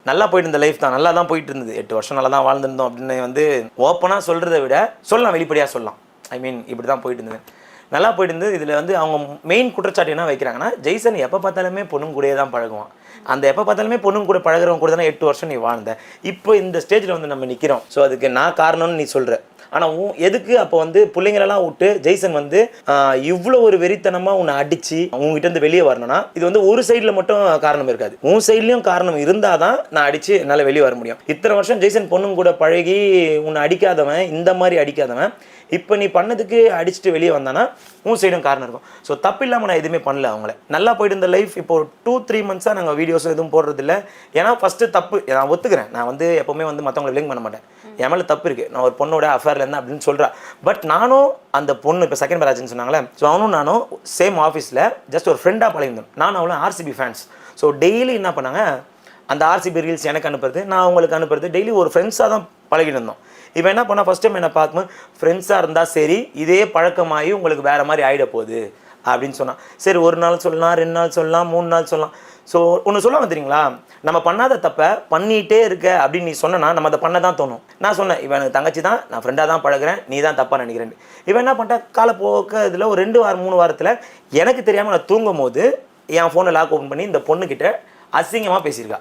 நல்லா போயிட்டு இருந்த லைஃப் தான், நல்லா தான் போயிட்டு இருந்தது, 8 வருஷம் நல்லா தான் வாழ்ந்துருந்தோம் அப்படின்னு வந்து ஓப்பனாக சொல்கிறத விட சொல்லலாம், வெளிப்படையாக சொல்லலாம். ஐ மீன் இப்படி தான் போயிட்டு இருந்தது, நல்லா போயிட்டு இருந்தது. இதில் வந்து அவங்க மெயின் குற்றச்சாட்டு என்ன வைக்கிறாங்கன்னா, ஜெய்சன் எப்போ பார்த்தாலுமே பொண்ணுங்க கூடயே தான் பழகுவான். அந்த எப்போ பார்த்தாலுமே பொண்ணுங்க கூட பழகிறவங்க கூட தானே 8 வருஷம் நீ வாழ்ந்த, இப்போ இந்த ஸ்டேஜில் வந்து நம்ம நிற்கிறோம். ஸோ அதுக்கு நான் காரணம்னு நீ சொல்கிற. ஆனால் எதுக்கு அப்போ வந்து பிள்ளைங்களெல்லாம் விட்டு ஜெய்சன் வந்து இவ்வளோ ஒரு வெறித்தனமாக உன்னை அடித்து உங்ககிட்ட இருந்து வெளியே வரணும்னா, இது வந்து ஒரு சைடில் மட்டும் காரணம் இருக்காது, உன் சைட்லேயும் காரணம் இருந்தால் தான் நான் அடித்து என்னால் வெளியே வர முடியும். இத்தனை வருஷம் ஜெய்சன் பொண்ணுங்க கூட பழகி உன்னை அடிக்காதவன், இந்த மாதிரி அடிக்காதவன், இப்போ நீ பண்ணதுக்கு அடிச்சுட்டு வெளியே வந்தானா உன் சைடும் காரணம் இருக்கும். ஸோ தப்பு இல்லாமல் நான் எதுவுமே பண்ணல. அவங்கள நல்லா போயிட்டு இருந்த லைஃப் இப்போ 2-3 மந்த்ஸாக நாங்கள் வீடியோஸும் எதுவும் போடுறதில்ல. ஏன்னா ஃபஸ்ட்டு தப்பு நான் ஒத்துக்கிறேன், நான் வந்து எப்போவுமே வந்து மற்றவங்களை ப்ளேம் பண்ண மாட்டேன், என் மேலே தப்பு இருக்குது, நான் ஒரு பொண்ணோட அஃபேரில் இருந்தேன் அப்படின்னு சொல்கிறேன். பட் நானும் அந்த பொண்ணு இப்போ செகண்ட் மேரேஜ்னு சொன்னாங்களே, ஸோ அவனும் நானும் சேம் ஆஃபீஸில் ஜஸ்ட் ஒரு ஃப்ரெண்டாக பழகிருந்தோம். நானும் அவளும் ஆர்சிபி ஃபேன்ஸ். ஸோ டெய்லி என்ன பண்ணாங்க, அந்த ஆர்சிபி ரீல்ஸ் எனக்கு அனுப்புறது, நான் அவங்களுக்கு அனுப்புறது, டெய்லி ஒரு ஃப்ரெண்ட்ஸாக தான் பழகிட்டு இருந்தோம். இப்போ என்ன பண்ணால் ஃபஸ்ட் டைம் என்ன பார்க்கும்போது ஃப்ரெண்ட்ஸாக இருந்தால் சரி, இதே பழக்கமாகி உங்களுக்கு வேறு மாதிரி ஆகிட போகுது அப்படின்னு சொன்னான். சரி, 1 நாள் சொல்லலாம், 2 நாள் சொல்லலாம், 3 நாள் சொல்லலாம். ஸோ ஒன்று சொல்லுவாங்க தெரியுங்களா, நம்ம பண்ணாத தப்பை பண்ணிகிட்டே இருக்க அப்படின்னு நீ சொன்னா நம்ம அதை பண்ண தான் தோணும். நான் சொன்னேன், இவன் எனக்கு தங்கச்சி தான், நான் ஃப்ரெண்டாக தான் பழகிறேன், நீ தான் தப்பாக நினைக்கிறேன். இவன் என்ன பண்ணிட்டேன், காலப்போக்க இதில் ஒரு 2 வாரம் 3 வாரத்தில் எனக்கு தெரியாமல் நான் தூங்கும் போது என் ஃபோனை லாக் ஓப்பன் பண்ணி இந்த பொண்ணுக்கிட்ட அசிங்கமாக பேசியிருக்கா.